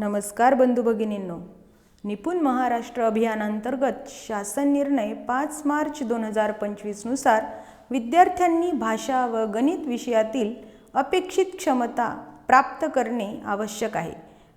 नमस्कार बंधू भगिनींनो, निपुण महाराष्ट्र अभियानांतर्गत शासन निर्णय 5 मार्च 2025 नुसार विद्यार्थ्यांनी भाषा व गणित विषयातील अपेक्षित क्षमता प्राप्त करणे आवश्यक आहे।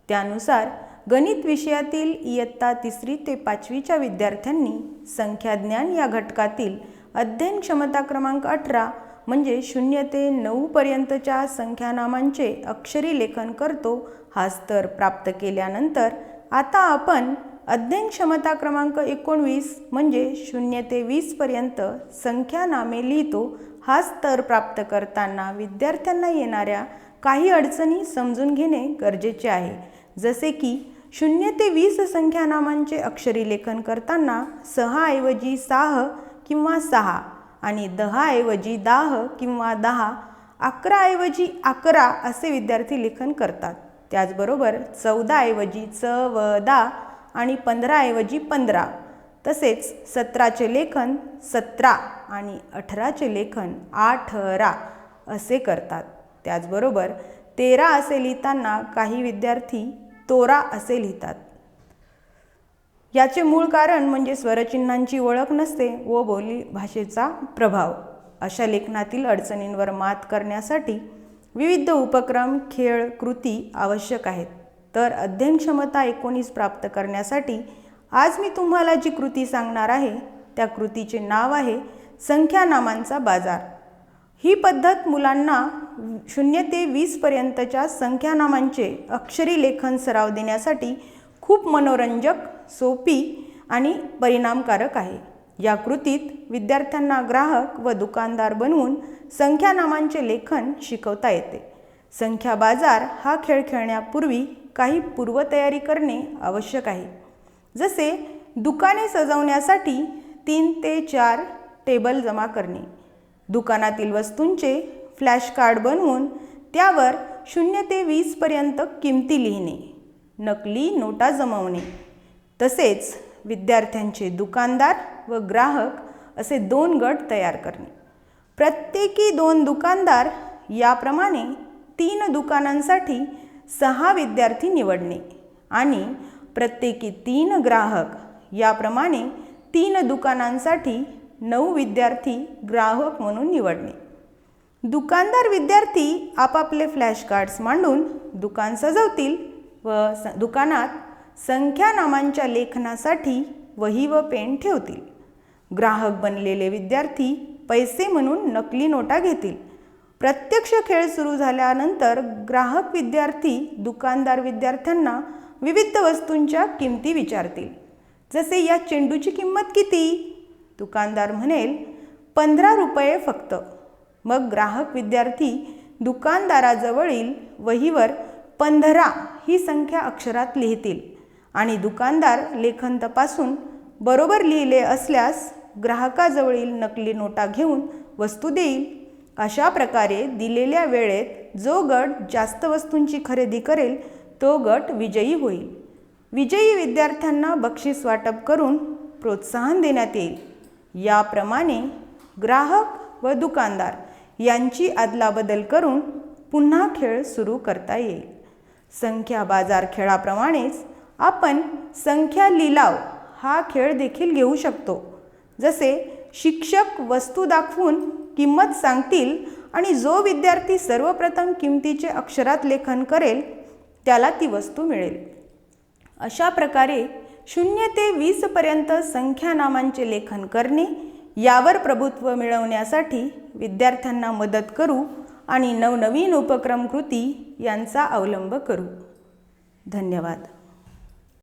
त्यानुसार गणित विषयातील इयत्ता 3री ते 5वीच्या विद्यार्थ्यांनी संख्याज्ञान या घटकातील अध्ययन क्षमता क्रमांक 18 म्हणजे 0 ते 9 पर्यंतच्या संख्यानामांचे अक्षरी लेखन करतो हा स्तर प्राप्त केल्यानंतर आता आपण अध्ययन क्षमता क्रमांक 19 म्हणजे 0 ते 20 पर्यंत संख्यानामे लिहितो हा स्तर प्राप्त करताना विद्यार्थ्यांना येणाऱ्या काही अडचणी समजून घेणे गरजेचे आहे। जसे की 0 ते 20 संख्यानामांचे अक्षरी लेखन करताना 6 ऐवजी 6 किंवा 6 आणि 10 ऐवजी 10 किंवा 10, 11 ऐवजी 11 असे विद्यार्थी लेखन करतात। त्याचबरोबर 14 ऐवजी 14 आणि 15 ऐवजी 15, तसेच 17चे लेखन 17 आणि 18चे लेखन 18 असे करतात। त्याचबरोबर 13 असे लिहिताना काही विद्यार्थी 13 असे लिहितात। याचे मूळ कारण म्हणजे स्वरचिन्हांची ओळख नसते व बोली भाषेचा प्रभाव। अशा लेखनातील अडचणींवर मात करण्यासाठी विविध उपक्रम, खेळ, कृती आवश्यक आहेत। तर अध्ययन क्षमता 19 प्राप्त करण्यासाठी आज मी तुम्हाला जी कृती सांगणार आहे त्या कृतीचे नाव आहे संख्यानामांचा बाजार। ही पद्धत मुलांना 0 ते 20 पर्यंतच्या संख्यानामांचे अक्षरी लेखन सराव देण्यासाठी खूप मनोरंजक, सोपी आणि परिणामकारक आहे। या कृतीत विद्यार्थ्यांना ग्राहक व दुकानदार बनवून संख्यानामांचे लेखन शिकवता येते। संख्या बाजार हा खेळ खेळण्यापूर्वी काही पूर्वतयारी करणे आवश्यक आहे। जसे दुकाने सजवण्यासाठी 3 ते 4 टेबल जमा करणे, दुकानातील वस्तूंचे फ्लॅश कार्ड बनवून त्यावर 0 ते 20 पर्यंत किमती लिहिणे, नकली नोटा जमवणे, तसेच विद्यार्थ्यांचे दुकानदार व ग्राहक असे 2 गट तयार करणे। प्रत्येकी 2 दुकानदार याप्रमाणे 3 दुकानांसाठी 6 विद्यार्थी निवडणे आणि प्रत्येकी 3 ग्राहक याप्रमाणे 3 दुकानांसाठी 9 विद्यार्थी ग्राहक म्हणून निवडणे। दुकानदार विद्यार्थी आपापले फ्लॅश कार्ड्स मांडून दुकान सजवतील व दुकानात संख्यानामांच्या लेखनासाठी वही व पेन ठेवतील। ग्राहक बनलेले विद्यार्थी पैसे म्हणून नकली नोटा घेतील। प्रत्यक्ष खेळ सुरू झाल्यानंतर ग्राहक विद्यार्थी दुकानदार विद्यार्थ्यांना विविध वस्तूंच्या किमती विचारतील। जसे या चेंडूची किंमत किती? दुकानदार म्हणेल 15 रुपये फक्त। मग ग्राहक विद्यार्थी दुकानदाराजवळील वहीवर 15 ही संख्या अक्षरात लिहितील आणि दुकानदार लेखन तपासून बरोबर लिहिले असल्यास ग्राहकाजवळील नकली नोटा घेऊन वस्तू देईल। अशा प्रकारे दिलेल्या वेळेत जो गट जास्त वस्तूंची खरेदी करेल तो गट विजयी होईल। विजयी विद्यार्थ्यांना बक्षीस वाटप करून प्रोत्साहन देण्यात येईल। याप्रमाणे ग्राहक व दुकानदार यांची अदलाबदल करून पुन्हा खेळ सुरू करता येईल। संख्या बाजार खेळाप्रमाणेच आपण संख्या लिलाव हा खेळ देखील घेऊ शकतो। जसे शिक्षक वस्तू दाखवून किंमत सांगतील आणि जो विद्यार्थी सर्वप्रथम किमतीचे अक्षरात लेखन करेल त्याला ती वस्तू मिळेल। अशा प्रकारे 0 ते 20 पर्यंत संख्यानामांचे लेखन करणे यावर प्रभुत्व मिळवण्यासाठी विद्यार्थ्यांना मदत करू आणि नवनवीन उपक्रम कृती यांचा अवलंब करू। धन्यवाद।